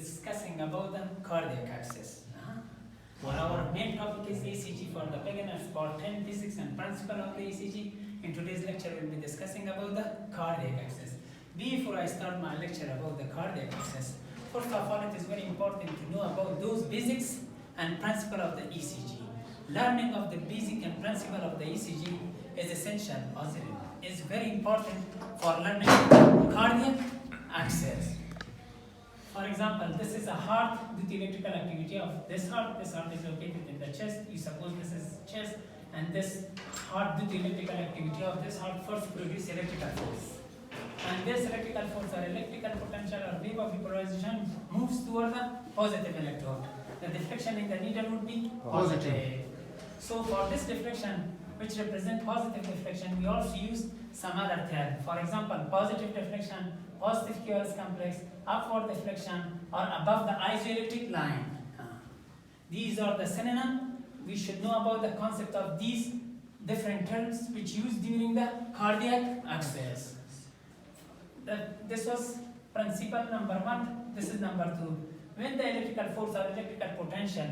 discussing about the cardiac access. Well, our main topic is ECG for the beginners, part 10, physics and principle of the ECG. In today's lecture, we'll be discussing about the cardiac access. Before I start my lecture about the cardiac access, first of all, it is very important to know about those basics and principle of the ECG. Learning of the basic and principle of the ECG is essential, as it is very important for learning cardiac access. For example, this is a heart due to electrical activity of this heart. This heart is located in the chest. You suppose this is chest, and this heart due to electrical activity of this heart first produce electrical force. And this electrical force or electrical potential or wave of depolarization moves toward the positive electrode. The deflection in the needle would be positive. So for this deflection, which represent positive deflection, we also use some other term. For example, positive deflection, positive QRS complex, upward deflection, or above the isoelectric line. These are the synonyms. We should know about the concept of these different terms which used during the cardiac access. This was principle number 1. This is number 2. When the electrical force or electrical potential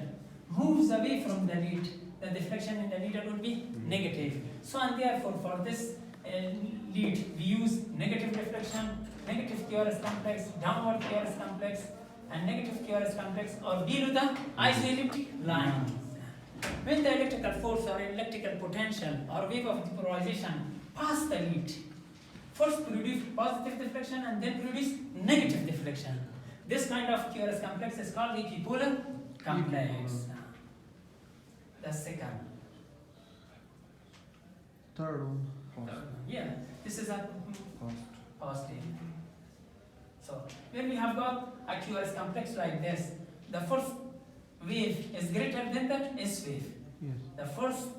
moves away from the lead, the deflection in the needle would be negative. So and therefore for this lead, we use negative deflection, negative QRS complex, downward QRS complex, and negative QRS complex or below the isoelectric line. When the electrical force or electrical potential or wave of depolarization pass the lead, first produce positive deflection and then produce negative deflection. This kind of QRS complex is called equipolar complex. The second. Third one. Yeah, this is a positive. So when we have got a QRS complex like this, the first wave is greater than the S wave. Yes. The first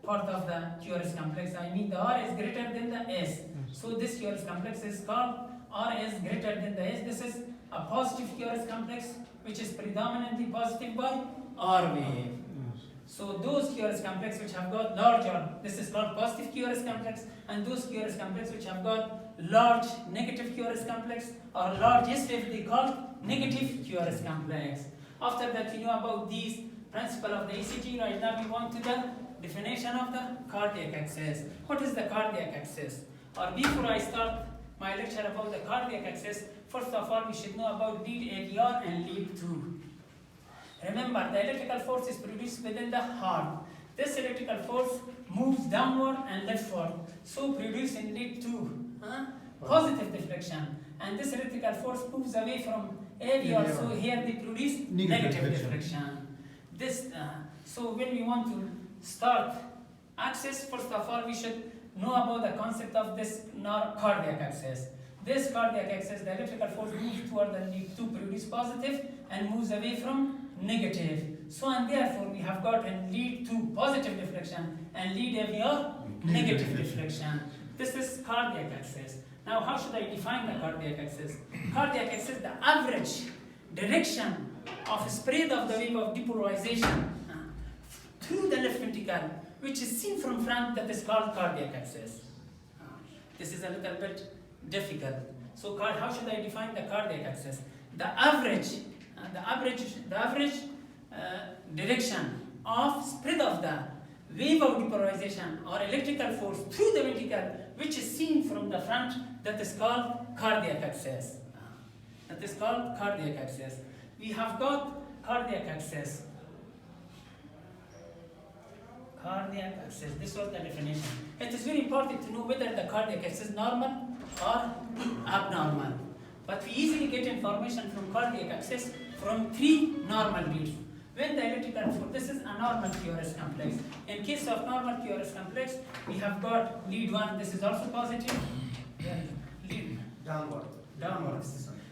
part of the QRS complex, I mean the R is greater than the S. Yes. So this QRS complex is called R is greater than the S. This is a positive QRS complex which is predominantly positive by R wave. So those QRS complex which have got larger, this is called positive QRS complex, and those QRS complex which have got large negative QRS complex or large S wave, they call negative QRS complex. After that, we know about these principle of the ECG. Right now we want to the definition of the cardiac access. What is the cardiac access? Or before I start my lecture about the cardiac access, first of all we should know about lead AVR and lead 2. Remember, the electrical force is produced within the heart. This electrical force moves downward and leftward, so produce in lead 2 positive deflection. And this electrical force moves away from AVR, so here they produce negative deflection. So when we want to start access, first of all we should know about the concept of this cardiac access. This cardiac access, the electrical force moves toward the lead 2, produce positive, and moves away from negative. So and therefore we have got in lead 2 positive deflection and lead AVR negative deflection. This is cardiac access. Now how should I define the cardiac access? Cardiac access, the average direction of spread of the wave of depolarization through the left ventricle, which is seen from front, that is called cardiac access. This is a little bit difficult. So how should I define the cardiac access? The average direction of spread of the wave of depolarization or electrical force through the ventricle, which is seen from the front, that is called cardiac access. That is called cardiac access. We have got cardiac access. Cardiac access, this was the definition. It is very important to know whether the cardiac access is normal or abnormal. But we easily get information from cardiac access from 3 normal leads. When the electrical force, this is a normal QRS complex. In case of normal QRS complex, we have got lead 1, this is also positive. Lead Downward.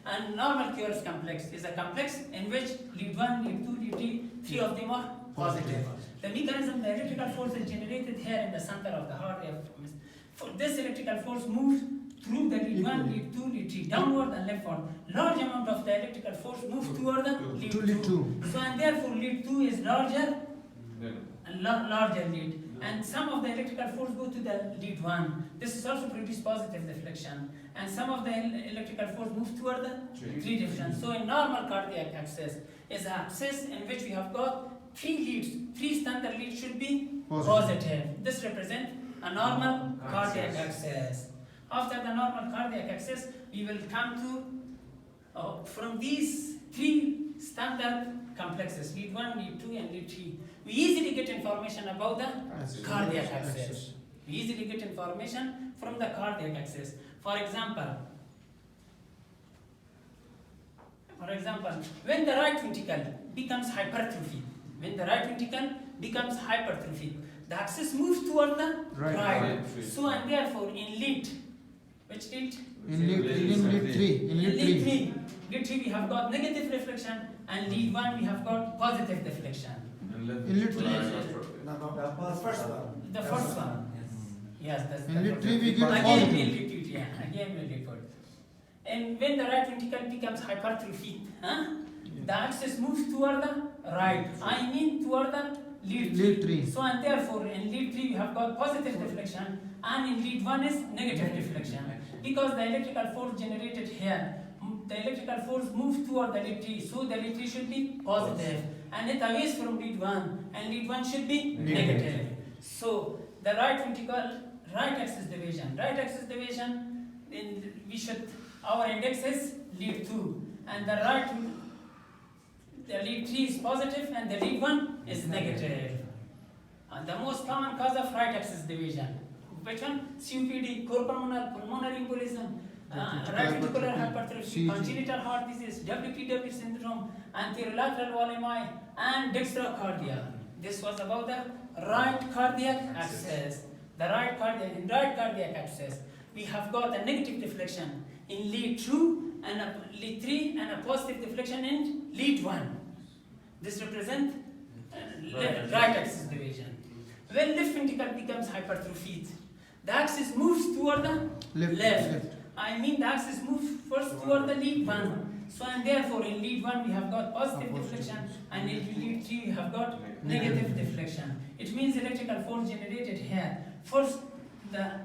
And normal QRS complex is a complex in which lead 1, lead 2, lead 3 of them are positive. The mechanism, the electrical force is generated here in the center of the heart. This electrical force moves through the lead 1, lead 2, lead 3, downward and leftward. Large amount of the electrical force moves toward the lead 2. So and therefore lead 2 is larger and larger lead. And some of the electrical force go to the lead 1. This is also produce positive deflection. and some of the electrical force move toward the three directions. So in normal cardiac access is an access in which we have got three leads. Three standard leads should be positive. This represents a normal cardiac access. After the normal cardiac access, we will come to from these three standard complexes, lead 1, lead 2, and lead 3. We easily get information about the cardiac access. We easily get information from the cardiac access. For example, when the right ventricle becomes hypertrophied, the axis moves toward the right. So and therefore in lead, which lead? In lead 3. Lead 3 we have got negative reflection, and lead 1 we have got positive deflection. In lead 3. The first one. Yes, that's in lead 3 we get again positive. we'll repeat, again we'll repeat. And when the right ventricle becomes hypertrophied, the axis moves toward the right. I mean toward the lead 3. So and therefore in lead 3 you have got positive deflection, and in lead 1 is negative deflection. Because the electrical force generated here, the electrical force moves toward the lead 3, so the lead 3 should be positive, and it away from lead 1, and lead 1 should be negative. So the right ventricle, right axis division, then we should, our index is lead 2, and the lead 3 is positive and the lead 1 is negative. And the most common cause of right axis division, which one? COPD, pulmonary embolism, right ventricular hypertrophy, congenital heart disease, WTW syndrome, anterolateral volemi, and dextrocardia. This was about the right cardiac axis. In right cardiac axis, we have got a negative deflection in lead 2 and lead 3 and a positive deflection in lead 1. This represents right axis division. When left ventricle becomes hypertrophied, the axis moves toward the left. I mean the axis moves first toward the lead 1. So and therefore in lead 1 we have got positive deflection, and in lead 3 we have got negative deflection. It means electrical force generated here. First the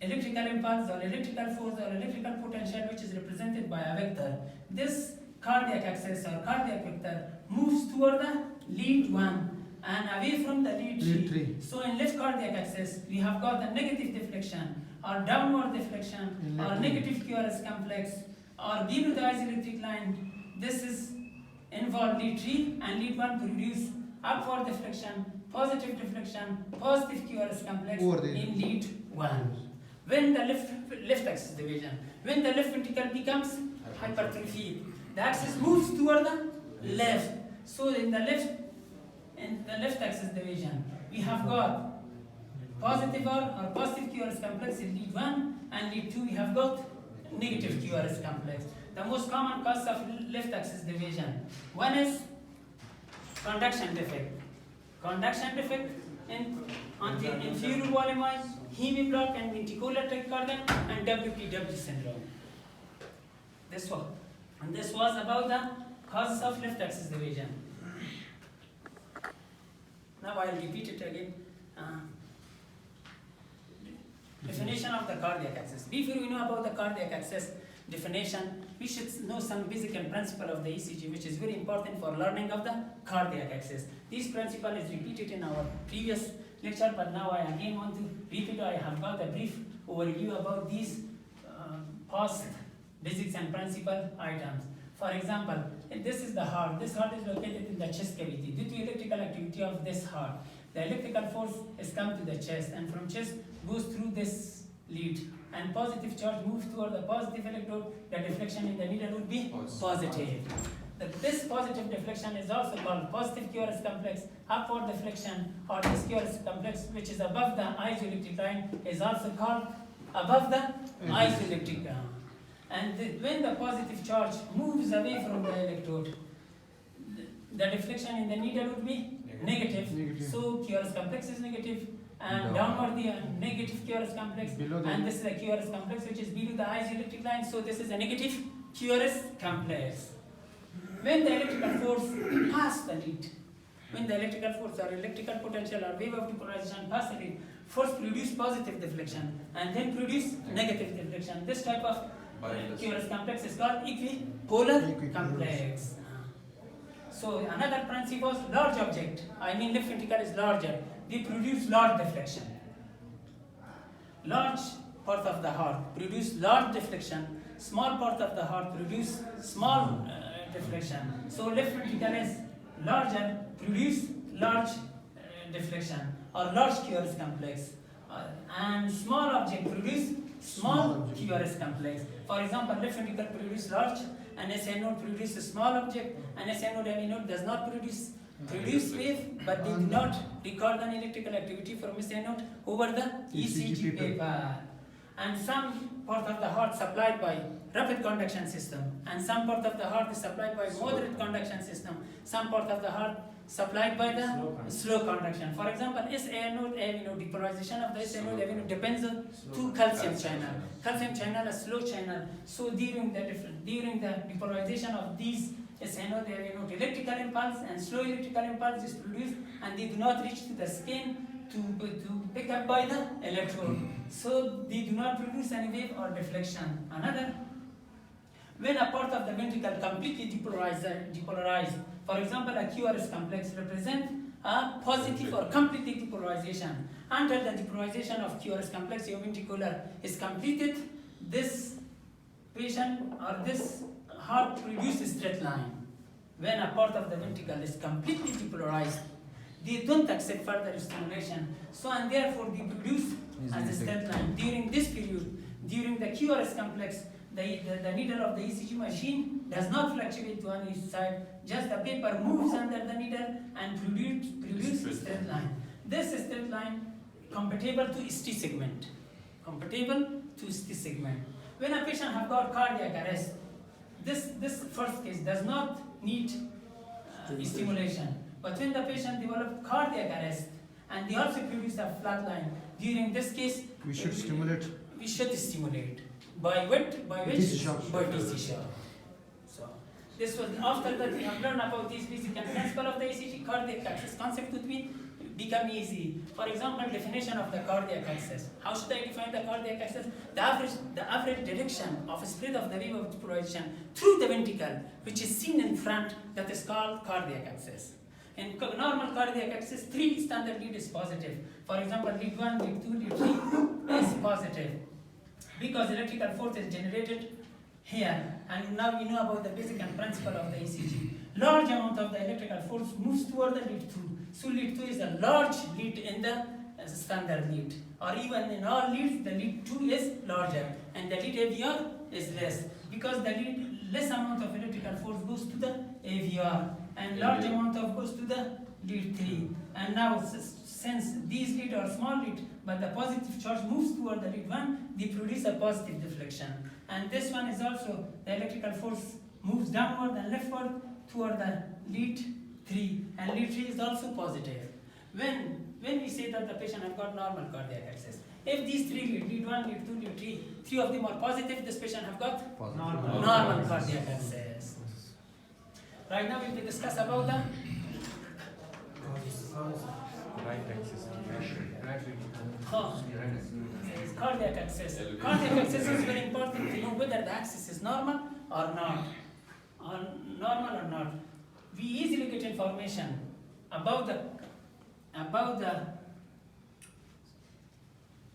electrical impulse or electrical force or electrical potential, which is represented by a vector. This cardiac axis or cardiac vector moves toward the lead 1 and away from the lead 3. So in left cardiac axis we have got the negative deflection or downward deflection or negative QRS complex or below the isoelectric line. This is involved lead 3, and lead 1 produce upward deflection, positive deflection, positive QRS complex in lead 1. When the left axis division, when the left ventricle becomes hypertrophied, the axis moves toward the left. So in the left axis division, we have got positive or positive QRS complex in lead 1, and lead 2 we have got negative QRS complex. The most common cause of left axis division, one is conduction defect. Conduction defect in inferior volemi, hemiblock and ventricular tachycardia, and WTW syndrome. This was about the causes of left axis division. Now I will repeat it again. Definition of the cardiac axis. Before we know about the cardiac axis definition, we should know some basic and principle of the ECG, which is very important for learning of the cardiac axis. This principle is repeated in our previous lecture, but now I again want to repeat. I have got a brief overview about these past basics and principle items. For example, if this is the heart. This heart is located in the chest cavity. Due to electrical activity of this heart, the electrical force has come to the chest, and from chest goes through this lead, and positive charge moves toward the positive electrode. The deflection in the needle would be positive. This positive deflection is also called positive QRS complex. Upward deflection, or this QRS complex, which is above the isoelectric line, is also called above the isoelectric line. And when the positive charge moves away from the electrode, the deflection in the needle would be negative. So QRS complex is negative, and downward the negative QRS complex, and this is a QRS complex which is below the isoelectric line. So this is a negative QRS complex. When the electrical force passes the lead, when the electrical force or electrical potential or wave of depolarization passes the lead, first produce positive deflection and then produce negative deflection. This type of QRS complex is called equipolar complex. So another principle was large object. I mean left ventricle is larger. They produce large deflection. Large part of the heart produce large deflection. Small part of the heart produce small deflection. So left ventricle is larger, produce large deflection or large QRS complex. And small object produce small QRS complex. For example, left ventricle produce large, and SA node produce a small object, and SA node heavy node does not produce wave, but they do not record an electrical activity from SA node over the ECG paper. And some part of the heart supplied by rapid conduction system, and some part of the heart is supplied by moderate conduction system, some part of the heart supplied by the slow conduction. For example, SA node, AV node, depolarization of the SA node, AV node depends on two calcium channel. Calcium channel, a slow channel. So during the depolarization of these SA node, AV node, electrical impulse and slow electrical impulse is produced, and they do not reach to the skin to pick up by the electrode. So they do not produce any wave or deflection. Another, when a part of the ventricle completely depolarized, for example, a QRS complex represents a positive or completely depolarization. Until the depolarization of QRS complex ventricular is completed, this patient or this heart produces straight line. When a part of the ventricle is completely depolarized, they don't accept further stimulation. So and therefore they produce as a straight line. During this period, during the QRS complex, the needle of the ECG machine does not fluctuate to any side, just the paper moves under the needle and produce a straight line. This straight line compatible to ST segment. Compatible to ST segment. When a patient has got cardiac arrest, this first case does not need stimulation. But when the patient develops cardiac arrest and they also produce a flat line, during this case, We should stimulate. We should stimulate. By what? By which? DC shock. By DC shock. So this was after that we have learned about this basic and principle of the ECG. Cardiac access concept would become easy. For example, definition of the cardiac access. How should I define the cardiac access? The average direction of spread of the wave of depolarization through the ventricle, which is seen in front, that is called cardiac access. In normal cardiac access, 3 standard lead is positive. For example, lead 1, lead 2, lead 3 is positive. Because electrical force is generated here, and now we know about the basic and principle of the ECG. Large amount of the electrical force moves toward the lead 2. So lead 2 is a large lead in the standard lead. Or even in all leads, the lead 2 is larger, and the lead AVR is less. Because the lead, less amount of electrical force goes to the AVR, and large amount of goes to the lead 3. And now, since these lead are small lead, but the positive charge moves toward the lead 1, they produce a positive deflection. And this one is also, the electrical force moves downward and leftward toward the lead 3, and lead 3 is also positive. When we say that the patient has got normal cardiac access, if these 3 lead 1, lead 2, lead 3 of them are positive, this patient have got normal cardiac access. Right now we will discuss about the cardiac access. Cardiac access is very important to know whether the axis is normal or not. We easily get information about the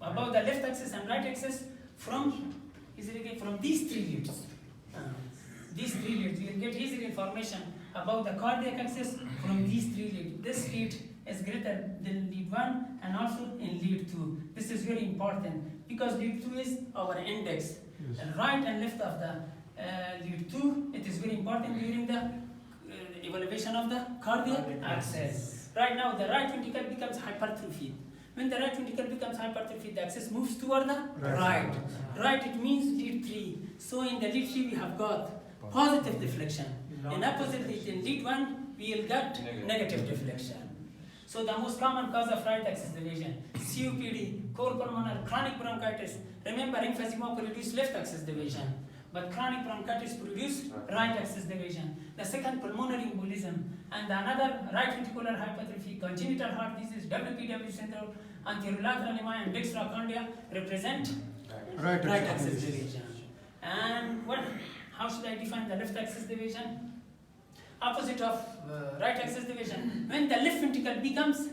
left axis and right axis from these 3 leads. These 3 leads, you will get easy information about the cardiac axis from these 3 leads. This lead is greater than lead 1 and also in lead 2. This is very important because lead 2 is our index. And right and left of the lead 2, it is very important during the evaluation of the cardiac axis. Right now, the right ventricle becomes hypertrophied. When the right ventricle becomes hypertrophied, the axis moves toward the right. Right, it means lead 3. So in the lead 3, we have got positive deflection. In opposite lead, in lead 1, we will get negative deflection. So the most common cause of right axis division, COPD, core pulmonary, chronic bronchitis. Remember, emphysema produce left axis division, but chronic bronchitis produce right axis division. The second, pulmonary embolism, and the another, right ventricular hypertrophy, congenital heart disease, WPW syndrome, Anterolateral lemma and dextrocondia represent Right right axis axis division. division. And what? How should I define the left axis division? Opposite of right axis division. When the left ventricle becomes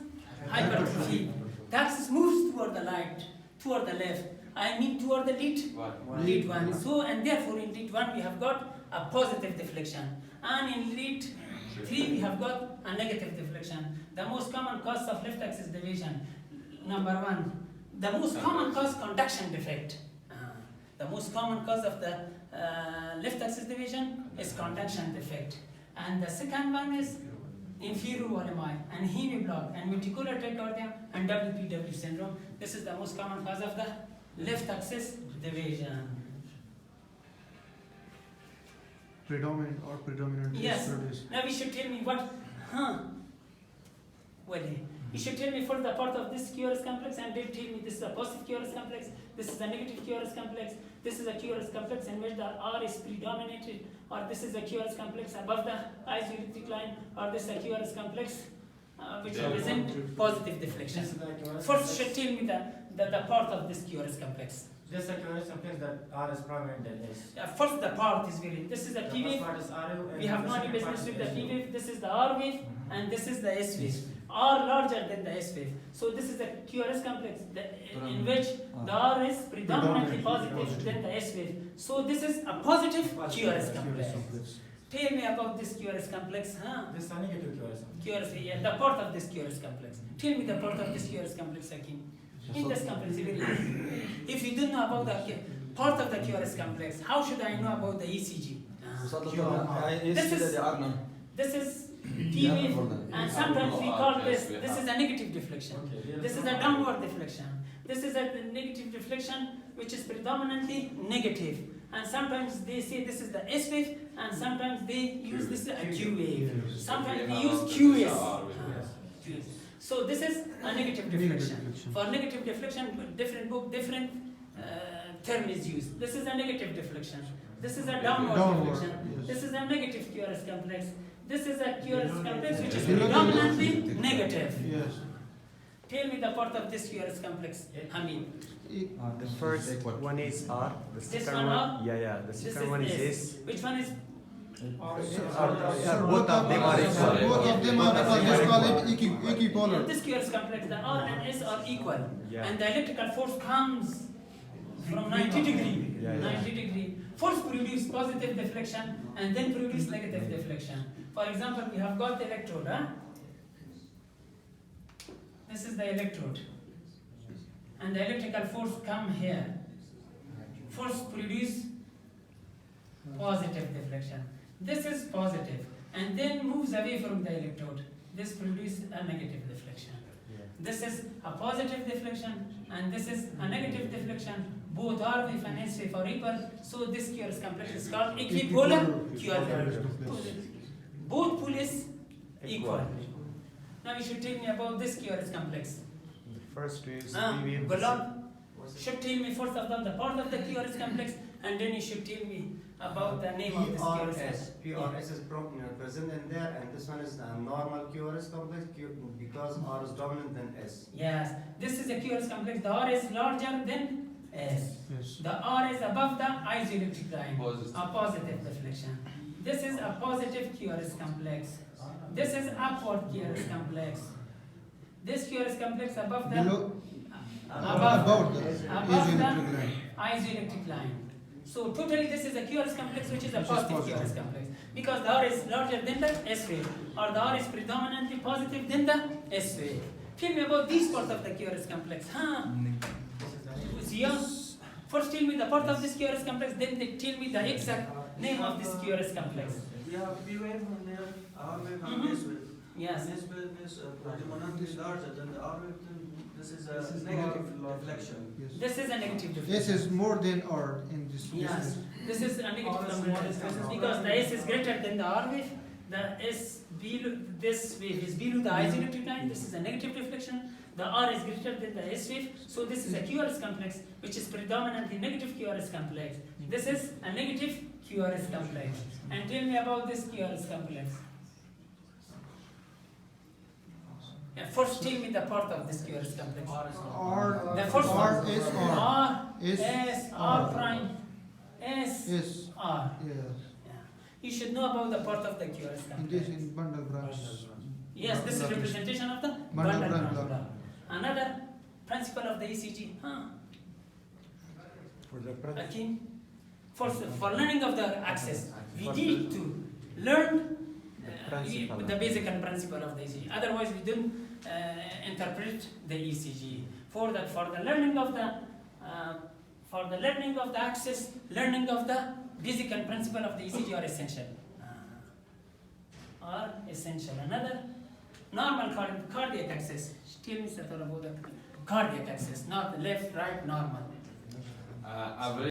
hypertrophy, the axis moves toward the right, toward the left. I mean toward the lead one. So and therefore in lead one we have got a positive deflection, and in lead 3 we have got a negative deflection. The most common cause of left axis division, number 1, the most common cause conduction defect. The most common cause of the left axis division is conduction defect, and the second one is inferior volemi and hemiblock and ventricular tachycardia and WPW syndrome. This is the most common cause of the left axis division. Predominant Yes. is produced. Now you should tell me what, well, you should tell me for the part of this QRS complex, and then tell me this is a positive QRS complex, this is a negative QRS complex, this is a QRS complex in which the R is predominated, or this is a QRS complex above the isoelectric line, or this is a QRS complex which represent positive deflection. First, should tell me the part of this QRS complex. This is a QRS complex that R is prominent than S. First, the part is very. This is the P wave. We have no any business with the P wave. This is the R wave, and this is the S wave. R larger than the S wave. So this is the QRS complex in which the R is predominantly positive than the S wave. So this is a positive QRS complex. Tell me about this QRS complex, This is a negative QRS complex. QRS, yeah, the part of this QRS complex. Tell me the part of this QRS complex, Hakim. In this complex, very easy. If you don't know about the part of the QRS complex, how should I know about the ECG? This is P wave, and sometimes we call this is a negative deflection. This is a downward deflection. This is a negative deflection which is predominantly negative. And sometimes they say this is the S wave, and sometimes they use this as a Q wave. Sometimes we use QS. So this is a negative deflection. For negative deflection, different book, different term is used. This is a negative deflection. This is a downward deflection. Yes. This is a negative QRS complex. This is a QRS complex which is predominantly negative. Yes. Tell me the part of this QRS complex, Hamid. The first one is R. The This second one R? The This second one is S. Which one is? Both of them are equal. Both of them are equal. Let's call it equipolar. In this QRS complex, the R and S are equal, Yeah. and the electrical force comes from 90 degree. Yeah, yeah. 90 degree. Force produce positive deflection and then produce negative deflection. For example, we have got the electrode. This is the electrode, and the electrical force come here. Force produce positive deflection. This is positive, and then moves away from the electrode. This produces a negative deflection. This is a positive deflection, and this is a negative deflection. Both R wave and S wave are equal, so this QRS complex is called equipolar QRS. Both pole is equal. Now you should tell me about this QRS complex. The first is Gulab should tell me first about the part of the QRS complex, and then you should tell me about the name of this QRS complex. PRS is present in there, and this one is a normal QRS complex because R is dominant than S. Yes, this is a QRS complex. The R is larger than S. Yes. The R is above the isoelectric line. A positive deflection. This is a positive QRS complex. This is upward QRS complex. This QRS complex above the About the isoelectric line. isoelectric line. So totally this is a QRS complex which is a positive QRS complex, because the R is larger than the S wave, or the R is predominantly positive than the S wave. Tell me about these parts of the QRS complex. First tell me the part of this QRS complex, then they tell me the exact name of this QRS complex. We have P wave and we have R wave and S wave. Yes. S wave is predominantly larger than the R wave. This is a negative deflection. Yes. This is a negative S deflection. is more than R in this. Yes, this is a negative deflection because the S is greater than the R wave. The S below, this wave is below the isoelectric line. This is a negative deflection. The R is greater than the S wave. So this is a QRS complex which is predominantly negative QRS complex. This is a negative QRS complex. And tell me about this QRS complex. First tell me the part of this QRS complex. R, The first R one. is R. R, S, S, R prime, S, S, R. yes. Yeah. You should know about the part of the QRS And this complex. in bundle branch. Yes, this is Branch. representation of the Bundle bundle branch branch block. block. Another principle of the ECG. For the front. Okay. For learning of the access, we need to learn principle. the basic and principle of the ECG. Otherwise, we don't interpret the ECG. For the learning of the access, learning of the basic and principle of the ECG are essential. Another normal cardiac access. Tell me something about the cardiac access, not left, right, normal. Average